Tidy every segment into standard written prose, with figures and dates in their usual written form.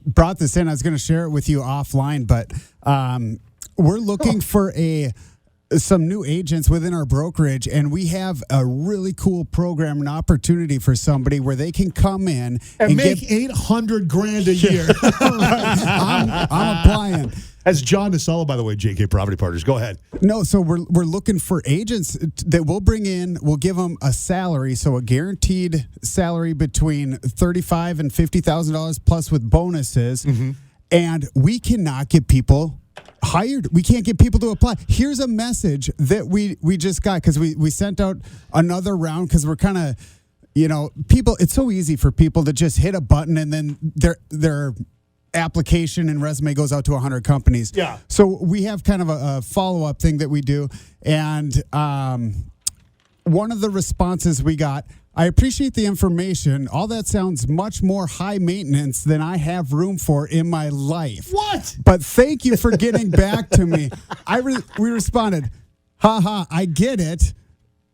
brought this in. I was going to share it with you offline, but we're looking for some new agents within our brokerage, and we have a really cool program and opportunity for somebody where they can come in and make $800,000 a year. I'm applying. As John Nisala, by the way, JK Property Partners. Go ahead. No, so we're looking for agents that we'll bring in. We'll give them a salary, so a guaranteed salary between $35,000 and $50,000 plus with bonuses, and we cannot get people hired. We can't get people to apply. Here's a message that we just got because we sent out another round because we're kind of, people. It's so easy for people to just hit a button and then their application and resume goes out to 100 companies. Yeah. So we have kind of a follow-up thing that we do. And one of the responses we got, I appreciate the information. All that sounds much more high maintenance than I have room for in my life. What? But thank you for getting back to me. We responded, haha, I get it.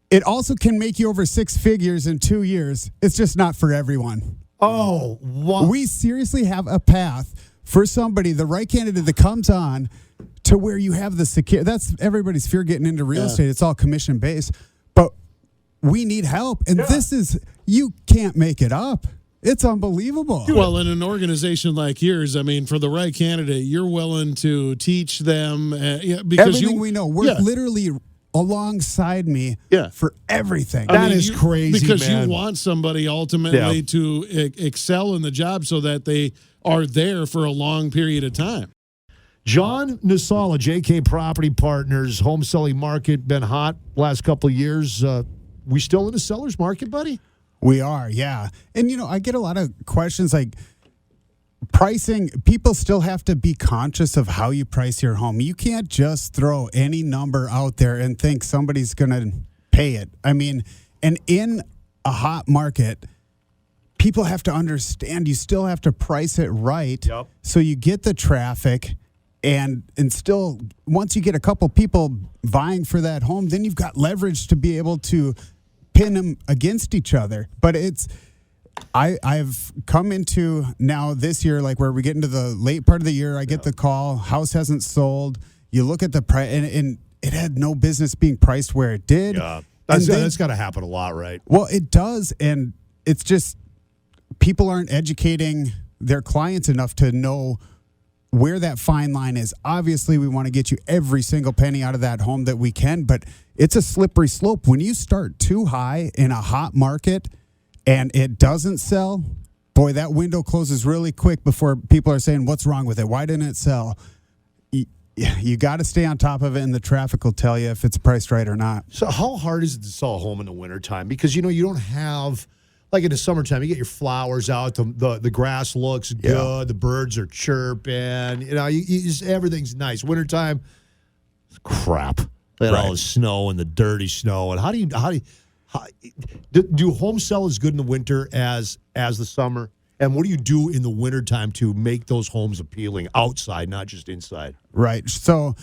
It also can make you over 6 figures in 2 years. It's just not for everyone. Oh, what? We seriously have a path for somebody, the right candidate that comes on to where you have the secure. That's everybody's fear getting into real estate. It's all commission based, but we need help. And this is, you can't make it up. It's unbelievable. Well, in an organization like yours, I mean, for the right candidate, you're willing to teach them because everything we know. We're literally alongside me for everything. That is crazy, because man. you want somebody ultimately to excel in the job so that they are there for a long period of time. John Nisala, JK Property Partners, home selling market been hot last couple of years. We still in the seller's market, buddy? We are, yeah. And, I get a lot of questions like pricing. People still have to be conscious of how you price your home. You can't just throw any number out there and think somebody's going to pay it. I mean, and in a hot market, people have to understand you still have to price it right so you get the traffic and still, once you get a couple people vying for that home, then you've got leverage to be able to pin them against each other. But I've come into now this year, like where we get into the late part of the year, I get the call, house hasn't sold. You look at the price, and it had no business being priced where it did. Yeah, that's got to happen a lot, right? Well, it does, and it's just people aren't educating their clients enough to know where that fine line is. Obviously, we want to get you every single penny out of that home that we can, but it's a slippery slope. When you start too high in a hot market and it doesn't sell, boy, that window closes really quick before people are saying, what's wrong with it? Why didn't it sell? You got to stay on top of it, and the traffic will tell you if it's priced right or not. So how hard is it to sell a home in the wintertime? Because, you don't have, like in the summertime, you get your flowers out, the grass looks good, the birds are chirping, everything's nice. Wintertime, it's crap. All the snow and the dirty snow. And how do homes sell as good in the winter as the summer? And what do you do in the wintertime to make those homes appealing outside, not just inside? Right. So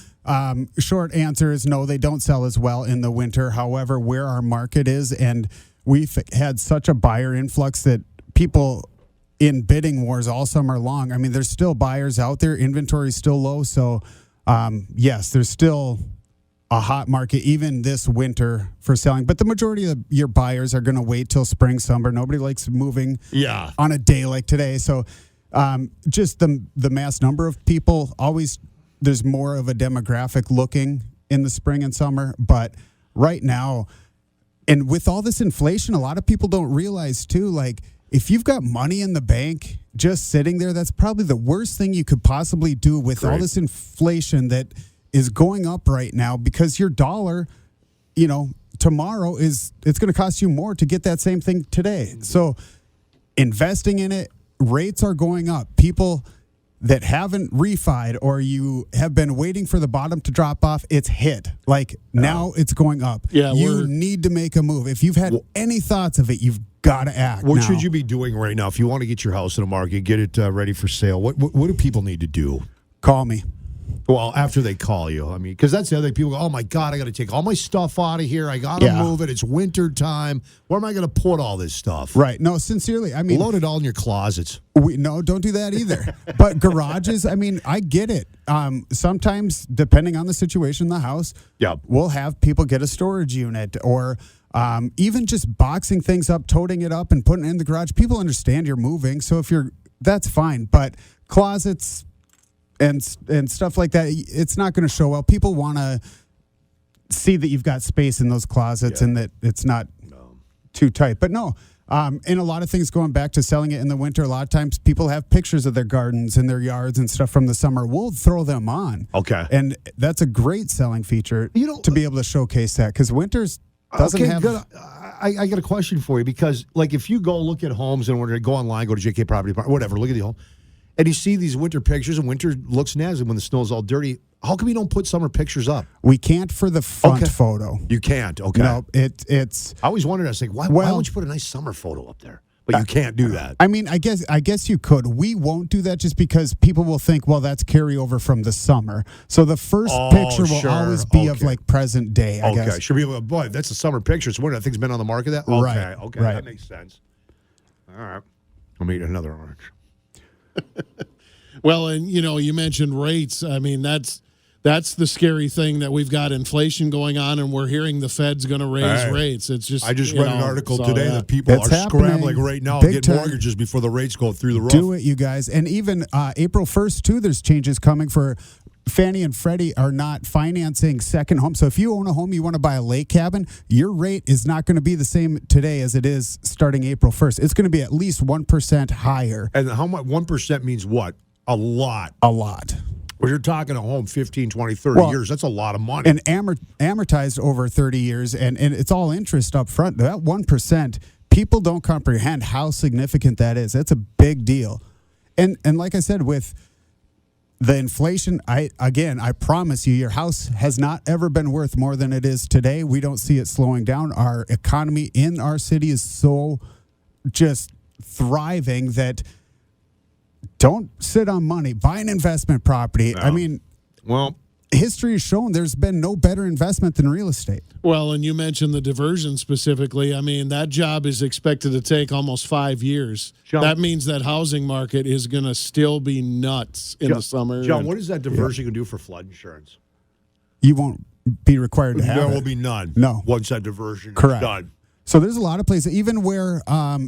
short answer is no, they don't sell as well in the winter. However, where our market is, and we've had such a buyer influx that people in bidding wars all summer long. I mean, there's still buyers out there. Inventory is still low. So, yes, there's still a hot market even this winter for selling. But the majority of your buyers are going to wait till spring, summer. Nobody likes moving on a day like today. So just the mass number of people, always there's more of a demographic looking in the spring and summer. But right now, and with all this inflation, a lot of people don't realize too, like if you've got money in the bank just sitting there, that's probably the worst thing you could possibly do with all this inflation that is going up right now, because your dollar, tomorrow it's going to cost you more to get that same thing today. Mm-hmm. So investing in it, rates are going up. People that haven't refied or you have been waiting for the bottom to drop off, it's hit. Like now it's going up. Yeah, you need to make a move. If you've had any thoughts of it, you've got to act. What should you be doing right now if you want to get your house in the market, get it ready for sale? What do people need to do? Call me. Well, after they call you, I mean, because that's the other thing. People go, "Oh my God, I got to take all my stuff out of here. I got to move it. It's winter time. Where am I going to put all this stuff?" Right. No, sincerely, I mean, load it all in your closets. No, don't do that either. But garages, I mean, I get it. Sometimes, depending on the situation in the house, we'll have people get a storage unit or even just boxing things up, toting it up, and putting it in the garage. People understand you're moving, so that's fine. But closets and stuff like that, it's not going to show well. People want to see that you've got space in those closets and that it's not too tight. But no, and a lot of things going back to selling it in the winter, a lot of times people have pictures of their gardens and their yards and stuff from the summer. We'll throw them on. Okay. And that's a great selling feature to be able to showcase that, because winters doesn't have... Good. I got a question for you, because like if you go look at homes and go online, go to JK Property, whatever, look at the home, and you see these winter pictures, and winter looks nasty when the snow's all dirty. How come you don't put summer pictures up? We can't for the front photo. You can't. Okay. No, it's. I always wondered. I was like, why would you put a nice summer photo up there? But you can't do that. I mean, I guess you could. We won't do that just because people will think, well, that's carryover from the summer. So the first picture will always be of like present day. I guess. Should be able to, boy, that's a summer picture. So that thing's been on the market. That okay, right. That makes sense. All right, I'll eat another orange. Well, and you mentioned rates. I mean, that's the scary thing, that we've got inflation going on, and we're hearing the Fed's going to raise rates. It's just I just read an article today that people It's are scrambling right now to get time. mortgages before the rates go through the roof. Do it, you guys. And even April 1st, too, there's changes coming for Fannie and Freddie are not financing second homes. So if you own a home, you want to buy a lake cabin, your rate is not going to be the same today as it is starting April 1st. It's going to be at least 1% higher. And how much? 1% means what? A lot. A lot. Well, you're talking a home 15, 20, 30 years. That's a lot of money. And amortized over 30 years, and it's all interest up front. That 1%, people don't comprehend how significant that is. That's a big deal. And like I said, with the inflation, I promise you, your house has not ever been worth more than it is today. We don't see it slowing down. Our economy in our city is so just thriving that... Don't sit on money. Buy an investment property. No. I mean, history has shown there's been no better investment than real estate. Well, and you mentioned the diversion specifically. I mean, that job is expected to take almost 5 years. John, that means that housing market is going to still be nuts in the summer. John, what is that diversion going to do for flood insurance? You won't be required to have it. There will be none. No. Once that diversion is done. So there's a lot of places, even where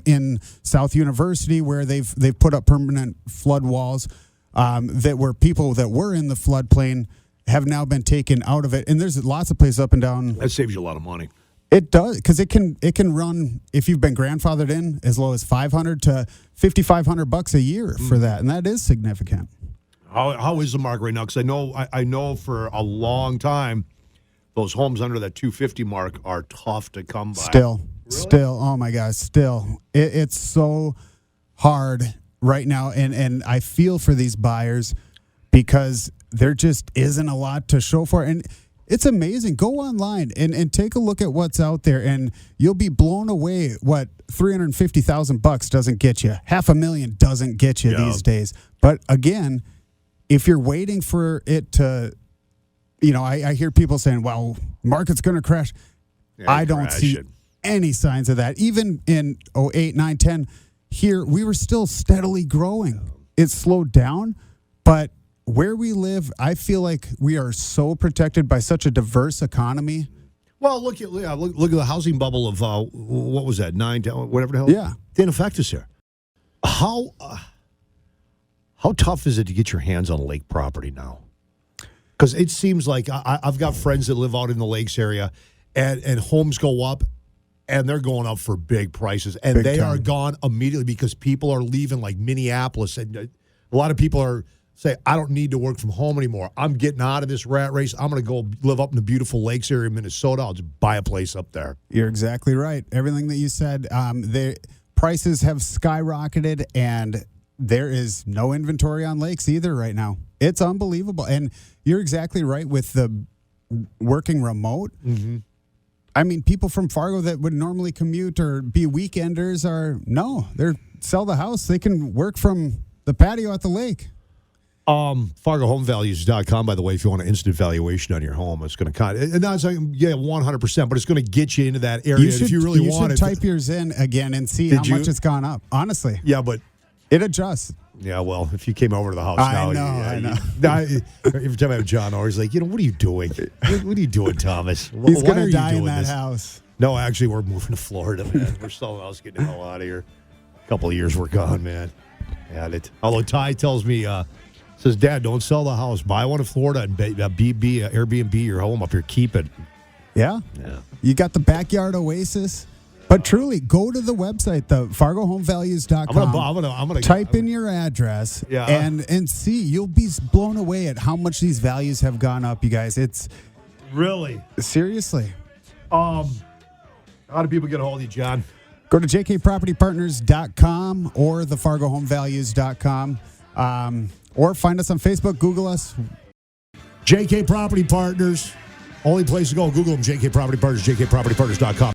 in South University, where they've put up permanent flood walls, that where people that were in the floodplain have now been taken out of it. And there's lots of places up and down. That saves you a lot of money. It does, because it can run, if you've been grandfathered in, as low as $500 to $5,500 a year for that, and that is significant. How is the market right now? Because I know for a long time, those homes under that 250 mark are tough to come by. Still, oh my gosh, still. It's so hard right now, and I feel for these buyers because there just isn't a lot to show for it. And it's amazing. Go online and take a look at what's out there, and you'll be blown away what $350,000 doesn't get you. $500,000 doesn't get you these days. But again, if you're waiting for it to... I hear people saying, well, market's going to crash. I don't see any signs of that. Even in 08, 9, 10, here, we were still steadily growing. It slowed down, but where we live, I feel like we are so protected by such a diverse economy. Well, look at the housing bubble of, what was that, 9, 10, whatever the hell? Yeah. Didn't affect us here. How tough is it to get your hands on lake property now? Because it seems like I've got friends that live out in the lakes area, and homes go up, and they're going up for big prices, and they are gone immediately because people are leaving, like Minneapolis, and a lot of people are saying, I don't need to work from home anymore. I'm getting out of this rat race. I'm going to go live up in the beautiful lakes area of Minnesota. I'll just buy a place up there. You're exactly right. Everything that you said, the prices have skyrocketed, and there is no inventory on lakes either right now. It's unbelievable. And you're exactly right with the working remote. Mm-hmm. I mean, people from Fargo that would normally commute or be weekenders they're sell the house. They can work from the patio at the lake. FargoHomeValues.com, by the way, if you want an instant valuation on your home, it's going to and that's like, 100%, but it's going to get you into that area if you really want it. You should type yours in again and see how much it's gone up. Honestly. Yeah, but it adjusts. Yeah, well, if you came over to the house I now, know. Every time I have John over, he's like, what are you doing? What are you doing, Thomas? He's going to die in that house. No, actually, we're moving to Florida, man. We're selling the house, getting the hell out of here. A couple of years, we're gone, man. Had it. Although Ty tells me, says, Dad, don't sell the house. Buy one in Florida and Airbnb your home up here. Keep it. Yeah. You got the backyard oasis. But truly, go to the website, the FargoHomeValues.com. I'm gonna type in your address and see. You'll be blown away at how much these values have gone up, you guys. It's really seriously. How do people get a hold of you, John? Go to jkpropertypartners.com or the FargoHomeValues.com, or find us on Facebook. Google us. JK Property Partners. Only place to go. Google them. JK Property Partners. JKPropertyPartners.com.